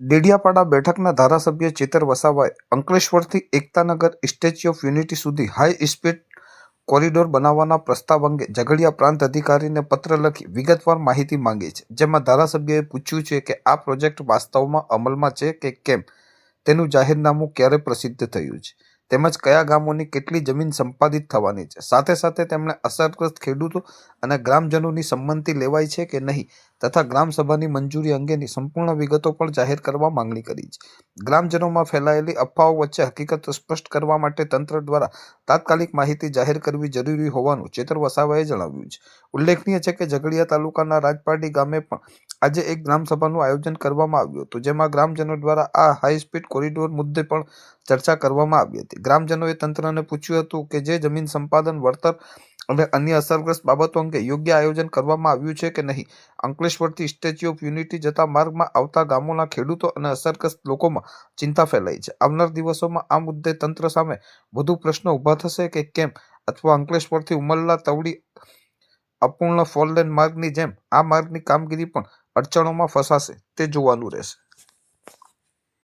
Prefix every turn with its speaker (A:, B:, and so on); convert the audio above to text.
A: ડેડિયાપાડા બેઠકના ધારાસભ્ય ચેતર વસાવાએ અંકલેશ્વરથી એકતાનગર સ્ટેચ્યુ ઓફ યુનિટી સુધી હાઈ સ્પીડ કોરિડોર બનાવવાના પ્રસ્તાવ અંગે ઝઘડિયા પ્રાંત અધિકારીને પત્ર લખી વિગતવાર માહિતી માંગી છે, જેમાં ધારાસભ્યએ પૂછ્યું છે કે આ પ્રોજેક્ટ વાસ્તવમાં અમલમાં છે કે કેમ, તેનું જાહેરનામું ક્યારે પ્રસિદ્ધ થયું છે, તેમજ કયા ગામોની કેટલી જમીન સંપાદિત થવાની છે. સાથે સાથે તેમણે અસરગ્રસ્ત ખેડૂતો અને ગ્રામજનોની સંમતિ લેવાઈ છે કે નહીં તથા ગ્રામસભાની મંજૂરી અંગેની સંપૂર્ણ વિગતો પણ જાહેર કરવા માંગણી કરી છે. ગ્રામજનોમાં ફેલાયેલી અફવાઓ વચ્ચે હકીકત સ્પષ્ટ કરવા માટે તંત્ર દ્વારા તાત્કાલિક માહિતી જાહેર કરવી જરૂરી હોવાનું ચેતર વસાવાએ જણાવ્યું છે. ઉલ્લેખનીય છે કે ઝઘડિયા તાલુકાના રાજપારડી ગામે પણ આજે એક ગ્રામસભાનું આયોજન કરવામાં આવ્યું હતું, જેમાં ગ્રામજનો દ્વારા આ હાઈ સ્પીડ કોરિડોર મુદ્દે પણ ચર્ચા કરવામાં આવી હતી. ગ્રામજનોએ તંત્રને પૂછ્યું હતું કે જે જમીન સંપાદન, વળતર અને અન્ય અસરગ્રસ્ત બાબતો અંગે યોગ્ય આયોજન કરવામાં આવ્યું છે કે નહીં. અંકલેશ્વરથી સ્ટેચ્યુ ઓફ યુનિટી જતા માર્ગમાં આવતા ગામોના ખેડૂતો અને અસરગ્રસ્ત લોકોમાં ચિંતા ફેલાઈ છે. આવનાર દિવસોમાં આ મુદ્દે તંત્ર સામે વધુ પ્રશ્નો ઊભા થશે કે કેમ, અથવા અંકલેશ્વરથી ઉમરલા તવડી અપૂર્ણ ફોરલેન માર્ગની જેમ આ માર્ગની કામગીરી પણ અડચણોમાં ફસાશે, તે જોવાનું રહેશે.